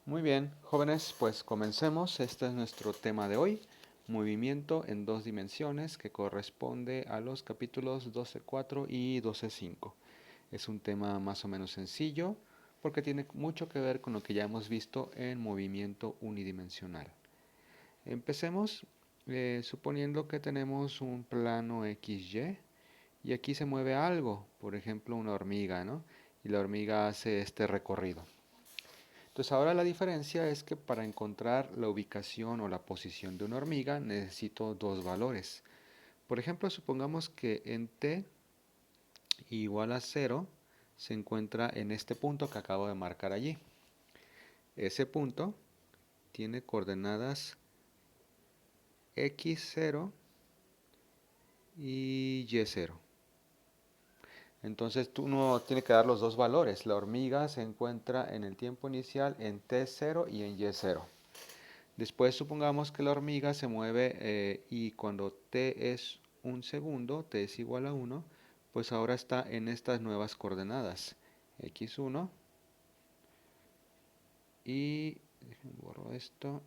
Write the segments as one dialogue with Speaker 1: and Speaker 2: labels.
Speaker 1: Muy bien, jóvenes, pues comencemos. Este es nuestro tema de hoy, movimiento en dos dimensiones, que corresponde a los capítulos 12.4 y 12.5. Es un tema más o menos sencillo porque tiene mucho que ver con lo que ya hemos visto en movimiento unidimensional. Empecemos suponiendo que tenemos un plano XY y aquí se mueve algo, por ejemplo una hormiga, ¿no? Y la hormiga hace este recorrido. Entonces ahora la diferencia es que para encontrar la ubicación o la posición de una hormiga necesito dos valores. Por ejemplo, supongamos que en t igual a 0 se encuentra en este punto que acabo de marcar allí. Ese punto tiene coordenadas x0 y y0. Entonces tú no tienes que dar los dos valores. La hormiga se encuentra en el tiempo inicial en t0 y en y0. Después supongamos que la hormiga se mueve y cuando t es un segundo, t es igual a 1, pues ahora está en estas nuevas coordenadas, x1 y, borro esto,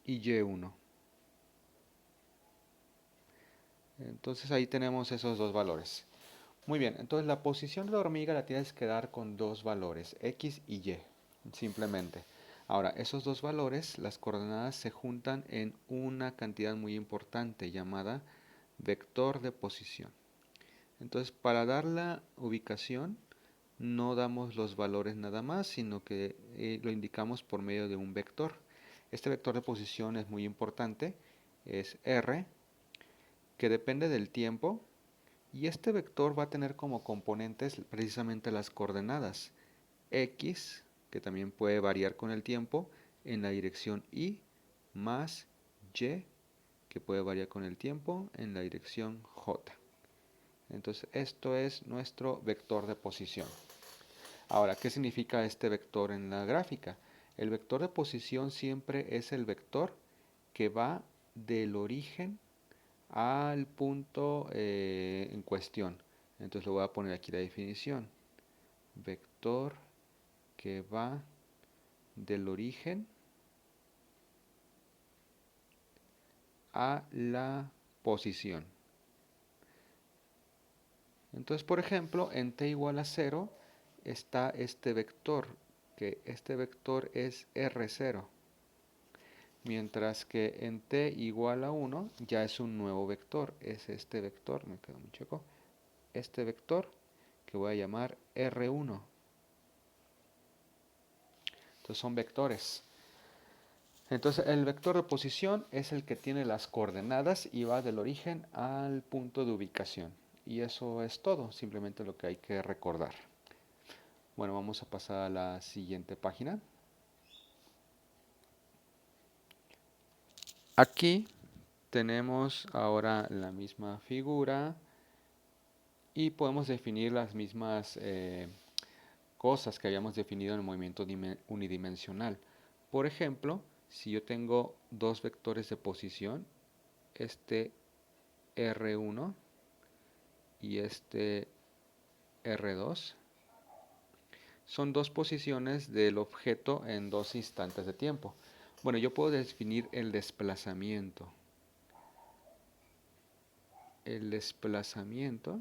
Speaker 1: y y1. Entonces ahí tenemos esos dos valores. Muy bien, entonces la posición de la hormiga la tienes que dar con dos valores, x y y, simplemente. Ahora, esos dos valores, las coordenadas se juntan en una cantidad muy importante llamada vector de posición. Entonces, para dar la ubicación, no damos los valores nada más, sino que lo indicamos por medio de un vector. Este vector de posición es muy importante, es r, que depende del tiempo, y este vector va a tener como componentes precisamente las coordenadas x, que también puede variar con el tiempo, en la dirección y, más y, que puede variar con el tiempo, en la dirección j. Entonces esto es nuestro vector de posición. Ahora, ¿qué significa este vector en la gráfica? El vector de posición siempre es el vector que va del origen al punto en cuestión. Entonces lo voy a poner aquí la definición. Vector que va del origen a la posición. Entonces, por ejemplo, en t igual a 0 está este vector, que este vector es r0. Mientras que en t igual a 1 ya es un nuevo vector, es este vector, me quedo muy chico, este vector que voy a llamar r1. Entonces son vectores. Entonces el vector de posición es el que tiene las coordenadas y va del origen al punto de ubicación. Y eso es todo, simplemente lo que hay que recordar. Bueno, vamos a pasar a la siguiente página. Aquí tenemos ahora la misma figura y podemos definir las mismas cosas que habíamos definido en el movimiento unidimensional. Por ejemplo, si yo tengo dos vectores de posición, este R1 y este R2, son dos posiciones del objeto en dos instantes de tiempo. Bueno, yo puedo definir el desplazamiento. El desplazamiento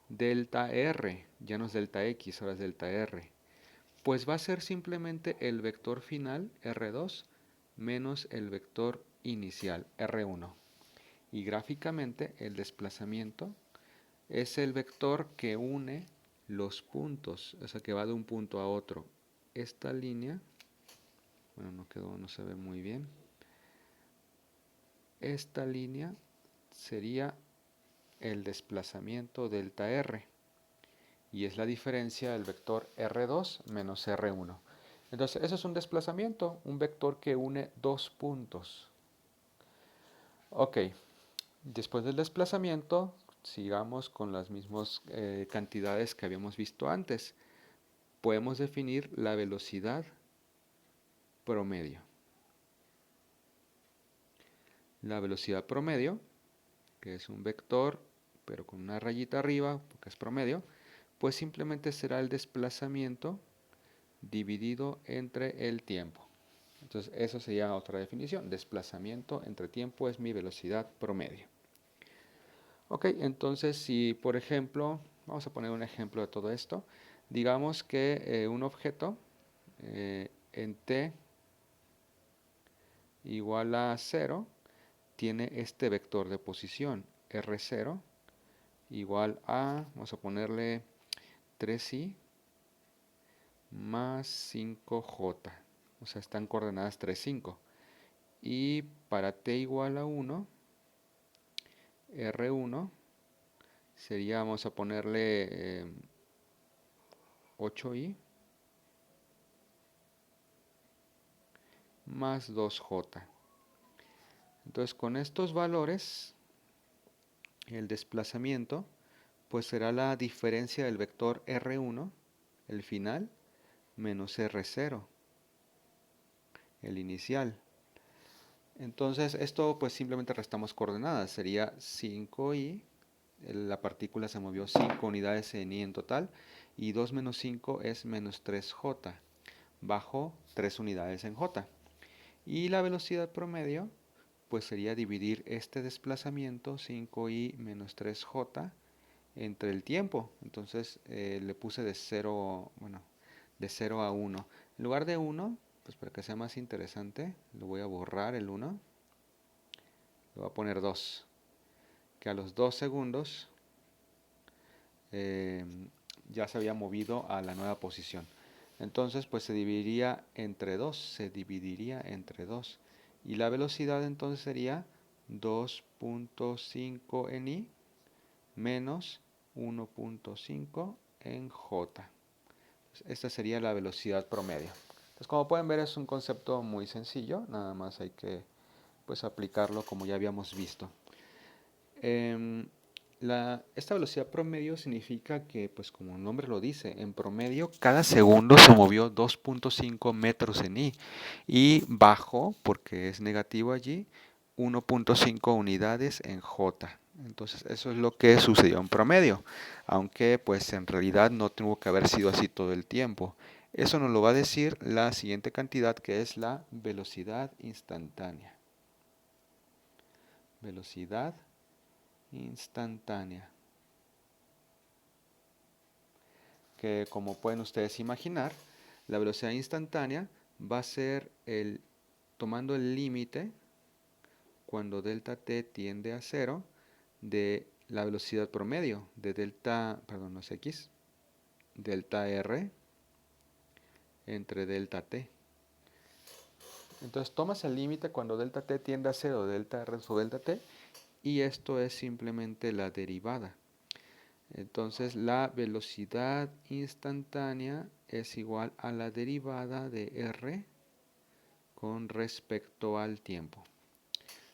Speaker 1: delta R, ya no es delta X, ahora es delta R. Pues va a ser simplemente el vector final R2 menos el vector inicial R1. Y gráficamente el desplazamiento es el vector que une los puntos, o sea que va de un punto a otro. Esta línea, bueno, no se ve muy bien. Esta línea sería el desplazamiento delta R y es la diferencia del vector R2 menos R1. Entonces, eso es un desplazamiento, un vector que une dos puntos. Ok, después del desplazamiento, sigamos con las mismas cantidades que habíamos visto antes. Podemos definir la velocidad promedio. La velocidad promedio, que es un vector, pero con una rayita arriba, porque es promedio, pues simplemente será el desplazamiento dividido entre el tiempo. Entonces, eso sería otra definición. Desplazamiento entre tiempo es mi velocidad promedio. Ok, entonces si por ejemplo, vamos a poner un ejemplo de todo esto. Digamos que un objeto en t igual a 0 tiene este vector de posición r0 igual a, vamos a ponerle 3i más 5j. O sea, están coordenadas 3, 5. Y para t igual a 1, R1 sería, vamos a ponerle 8i más 2j. Entonces con estos valores, el desplazamiento pues será la diferencia del vector R1, el final, menos R0, el inicial. Entonces esto pues simplemente restamos coordenadas, sería 5i, la partícula se movió 5 unidades en i en total, y 2 menos 5 es menos 3j, bajo 3 unidades en j. Y la velocidad promedio pues sería dividir este desplazamiento 5i menos 3j entre el tiempo. Entonces le puse de 0, bueno, de 0 a 1. En lugar de 1, pues para que sea más interesante, lo voy a borrar el 1. Le voy a poner 2. Que a los 2 segundos ya se había movido a la nueva posición. Entonces pues se dividiría entre 2. Y la velocidad entonces sería 2.5 en i menos 1.5 en j. Esta sería la velocidad promedio. Entonces, como pueden ver, es un concepto muy sencillo, nada más hay que pues aplicarlo como ya habíamos visto. Esta velocidad promedio significa que, pues como el nombre lo dice, en promedio cada segundo se movió 2.5 metros en i y bajó, porque es negativo allí, 1.5 unidades en j. Entonces eso es lo que sucedió en promedio, aunque pues en realidad no tuvo que haber sido así todo el tiempo. Eso nos lo va a decir la siguiente cantidad, que es la velocidad instantánea. Velocidad instantánea. Que como pueden ustedes imaginar, la velocidad instantánea va a ser tomando el límite cuando delta t tiende a 0 de la velocidad promedio de delta, perdón, no es x, delta r entre delta t. Entonces tomas el límite cuando delta t tiende a 0 de delta r sobre delta t, y esto es simplemente la derivada. Entonces la velocidad instantánea es igual a la derivada de r con respecto al tiempo.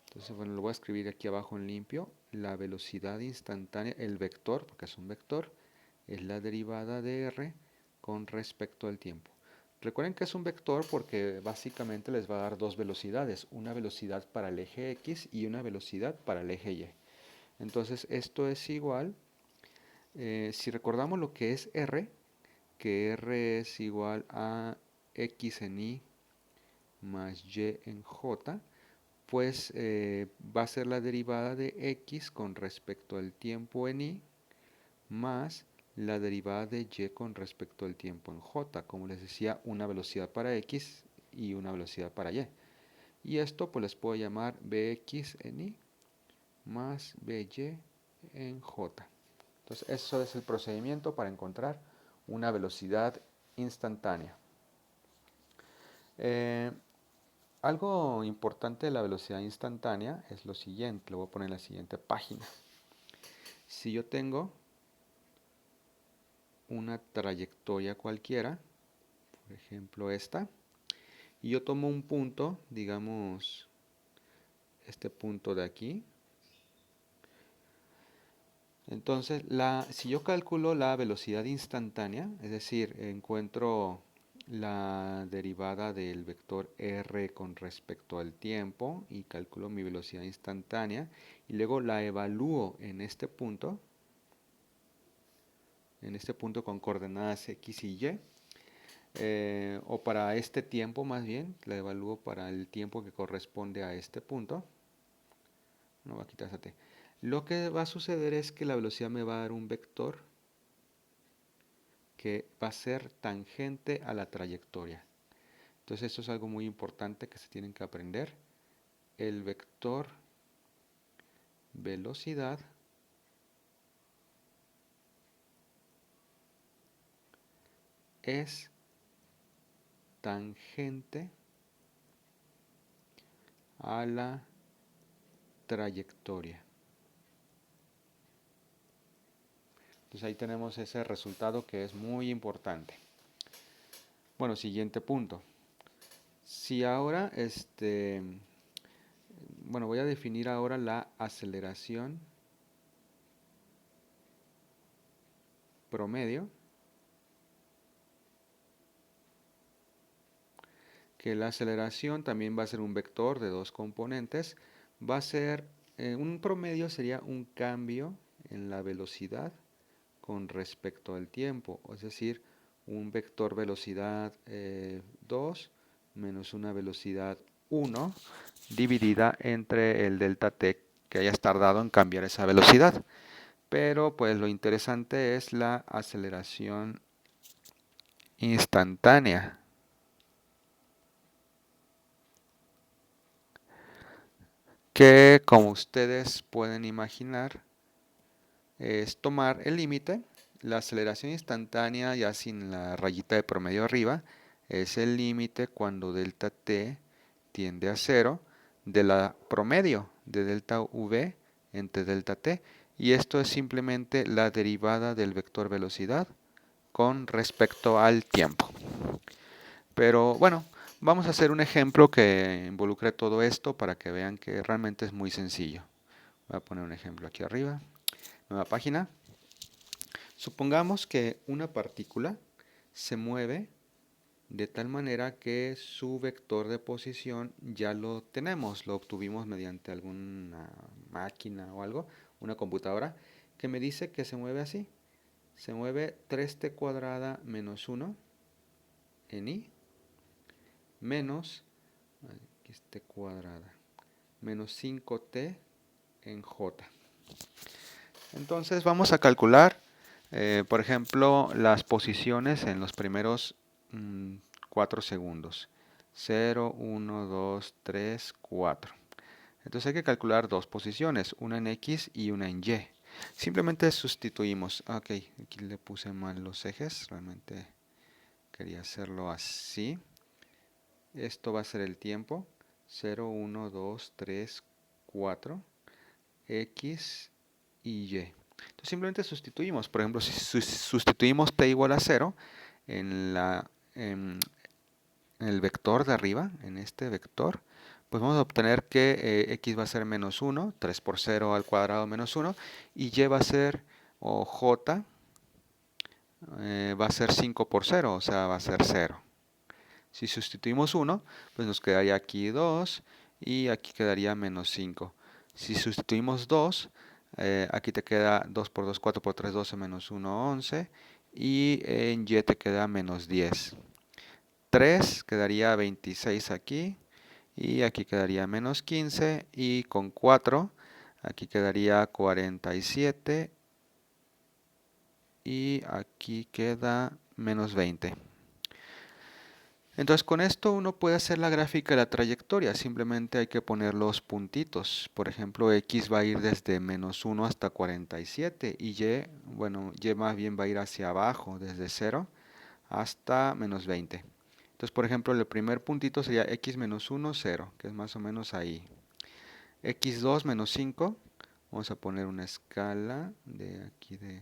Speaker 1: Entonces, bueno, lo voy a escribir aquí abajo en limpio. La velocidad instantánea, el vector, porque es un vector, es la derivada de r con respecto al tiempo. Recuerden que es un vector porque básicamente les va a dar dos velocidades, una velocidad para el eje x y una velocidad para el eje y. Entonces esto es igual, si recordamos lo que es r, que r es igual a x en y más y en j, pues va a ser la derivada de x con respecto al tiempo en y más la derivada de y con respecto al tiempo en j. Como les decía, una velocidad para x y una velocidad para y. Y esto pues les puedo llamar bx en y más by en j. Entonces eso es el procedimiento para encontrar una velocidad instantánea. Algo importante de la velocidad instantánea es lo siguiente, lo voy a poner en la siguiente página. Si yo tengo una trayectoria cualquiera, por ejemplo esta, y yo tomo un punto, digamos este punto de aquí, entonces si yo calculo la velocidad instantánea, es decir, encuentro la derivada del vector r con respecto al tiempo y calculo mi velocidad instantánea y luego la evalúo en este punto con coordenadas x y y, o para este tiempo más bien, la evalúo para el tiempo que corresponde a este punto. No va a quitar esa t. Lo que va a suceder es que la velocidad me va a dar un vector que va a ser tangente a la trayectoria. Entonces esto es algo muy importante que se tienen que aprender. El vector velocidad es tangente a la trayectoria. Entonces ahí tenemos ese resultado que es muy importante. Bueno, siguiente punto. Si ahora, bueno, voy a definir ahora la aceleración promedio, que la aceleración también va a ser un vector de dos componentes. Va a ser, un promedio sería un cambio en la velocidad con respecto al tiempo, es decir, un vector velocidad 2 menos una velocidad 1 dividida entre el delta t que hayas tardado en cambiar esa velocidad. Pero pues lo interesante es la aceleración instantánea, que como ustedes pueden imaginar es tomar el límite. La aceleración instantánea, ya sin la rayita de promedio arriba, es el límite cuando delta t tiende a cero de la promedio de delta v entre delta t. Y esto es simplemente la derivada del vector velocidad con respecto al tiempo. Pero bueno, vamos a hacer un ejemplo que involucre todo esto para que vean que realmente es muy sencillo. Voy a poner un ejemplo aquí arriba. Nueva página. Supongamos que una partícula se mueve de tal manera que su vector de posición ya lo tenemos, lo obtuvimos mediante alguna máquina o algo, una computadora, que me dice que se mueve así. Se mueve 3t cuadrada menos 1 en i menos, aquí es t cuadrada, menos 5t en j. Entonces vamos a calcular, por ejemplo, las posiciones en los primeros 4 segundos. 0, 1, 2, 3, 4. Entonces hay que calcular dos posiciones, una en X y una en Y. Simplemente sustituimos. Ok, aquí le puse mal los ejes, realmente quería hacerlo así. Esto va a ser el tiempo. 0, 1, 2, 3, 4. X y Y. Entonces simplemente sustituimos. Por ejemplo, si sustituimos t igual a 0 en el vector de arriba, en este vector, pues vamos a obtener que x va a ser menos 1, 3 por 0 al cuadrado menos 1, y y va a ser, o j, va a ser 5 por 0, o sea, va a ser 0. Si sustituimos 1, pues nos quedaría aquí 2 y aquí quedaría menos 5. Si sustituimos 2, aquí te queda 2 por 2, 4 por 3, 12, menos 1, 11. Y en y te queda menos 10. 3 quedaría 26 aquí. Y aquí quedaría menos 15. Y con 4, aquí quedaría 47. Y aquí queda menos 20. Entonces con esto uno puede hacer la gráfica de la trayectoria, simplemente hay que poner los puntitos. Por ejemplo, X va a ir desde menos 1 hasta 47 y Y, bueno, Y más bien va a ir hacia abajo, desde 0 hasta menos 20. Entonces, por ejemplo, el primer puntito sería X menos 1, 0, que es más o menos ahí. X2 menos 5, vamos a poner una escala de aquí de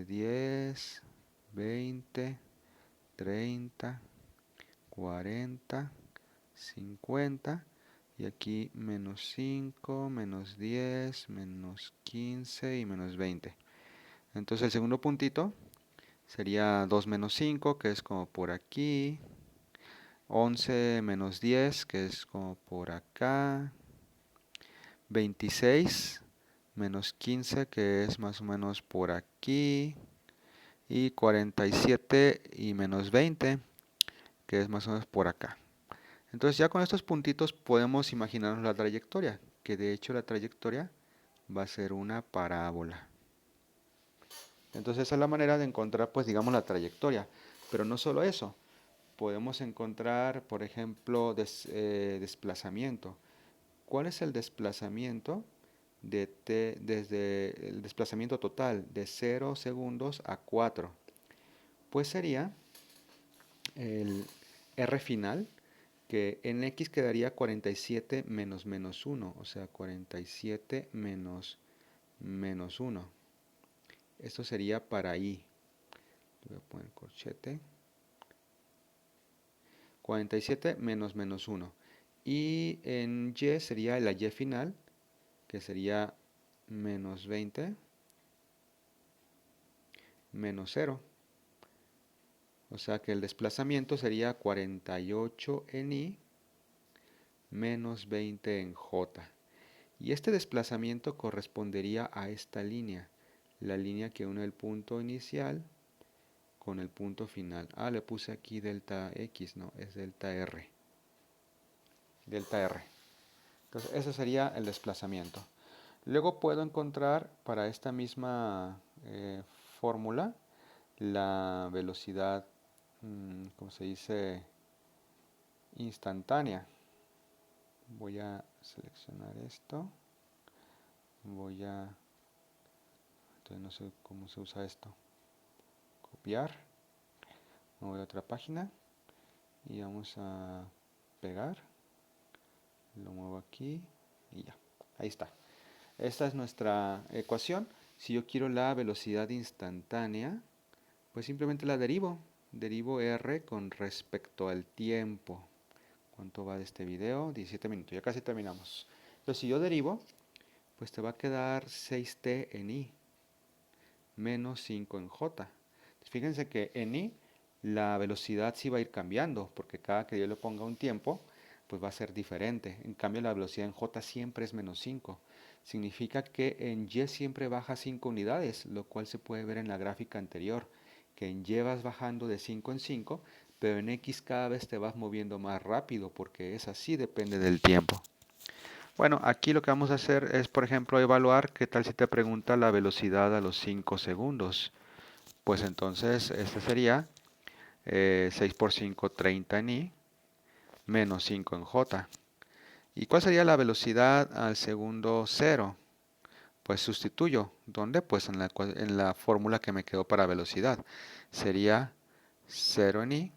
Speaker 1: 10, 20, 30, 40, 50 y aquí menos 5, menos 10, menos 15 y menos 20. Entonces el segundo puntito sería 2 menos 5, que es como por aquí, 11 menos 10, que es como por acá, 26 menos 15, que es más o menos por aquí, y 47 y menos 20, que es más o menos por acá. Entonces ya con estos puntitos podemos imaginarnos la trayectoria, que de hecho la trayectoria va a ser una parábola. Entonces esa es la manera de encontrar, pues digamos, la trayectoria. Pero no solo eso, podemos encontrar, por ejemplo, desplazamiento. ¿Cuál es el desplazamiento de t desde el desplazamiento total de 0 segundos a 4? Pues sería el r final, que en x quedaría 47 menos menos 1, o sea, 47 menos 1. Esto sería para y. Voy a poner corchete. 47 menos menos 1. Y en y sería la y final, que sería menos 20 menos 0. O sea que el desplazamiento sería 48 en y menos 20 en j. Y este desplazamiento correspondería a esta línea, la línea que une el punto inicial con el punto final. Ah, le puse aquí delta x, no, es delta r. Delta r. Entonces, ese sería el desplazamiento. Luego puedo encontrar para esta misma fórmula la velocidad, ¿cómo se dice? Instantánea. Voy a seleccionar esto. Entonces no sé cómo se usa esto. Copiar. Me voy a otra página y vamos a pegar. Lo muevo aquí y ya. Ahí está. Esta es nuestra ecuación. Si yo quiero la velocidad instantánea, pues simplemente la derivo. Derivo r con respecto al tiempo. ¿Cuánto va de este video? 17 minutos. Ya casi terminamos. Entonces, si yo derivo, pues te va a quedar 6t en i menos 5 en j. Fíjense que en i la velocidad sí va a ir cambiando, porque cada que yo le ponga un tiempo, pues va a ser diferente. En cambio, la velocidad en j siempre es menos 5. Significa que en y siempre baja 5 unidades, lo cual se puede ver en la gráfica anterior, que en y vas bajando de 5 en 5, pero en x cada vez te vas moviendo más rápido, porque es así, depende del tiempo. Bueno, aquí lo que vamos a hacer es, por ejemplo, evaluar qué tal si te pregunta la velocidad a los 5 segundos. Pues entonces, este sería 6 por 5, 30 en i, menos 5 en j. ¿Y cuál sería la velocidad al segundo 0? Pues sustituyo. ¿Dónde? Pues en la fórmula que me quedó para velocidad. Sería 0 en i,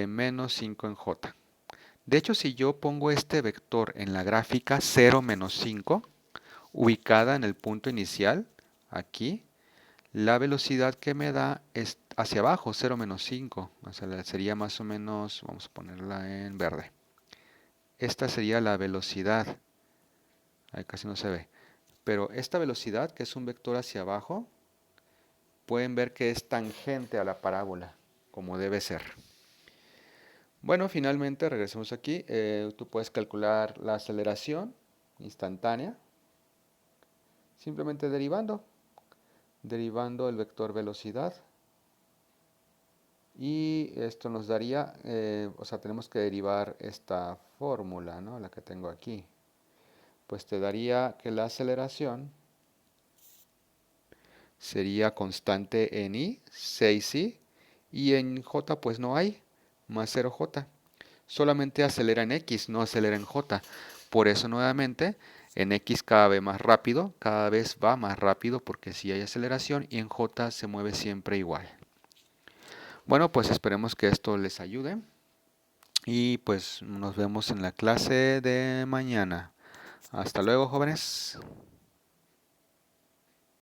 Speaker 1: menos 5 en j. De hecho, si yo pongo este vector en la gráfica 0 menos 5, ubicada en el punto inicial, aquí, la velocidad que me da es hacia abajo, 0 menos 5. O sea, sería más o menos, vamos a ponerla en verde. Esta sería la velocidad. Ahí casi no se ve. Pero esta velocidad, que es un vector hacia abajo, pueden ver que es tangente a la parábola, como debe ser. Bueno, finalmente regresamos aquí. Tú puedes calcular la aceleración instantánea, simplemente derivando el vector velocidad. Y esto nos daría, o sea, tenemos que derivar esta fórmula, ¿no? La que tengo aquí. Pues te daría que la aceleración sería constante en i, 6i, y en j pues no hay, más 0j. Solamente acelera en x, no acelera en j. Por eso nuevamente en x cada vez más rápido, cada vez va más rápido porque sí hay aceleración, y en j se mueve siempre igual. Bueno, pues esperemos que esto les ayude y pues nos vemos en la clase de mañana. Hasta luego, jóvenes.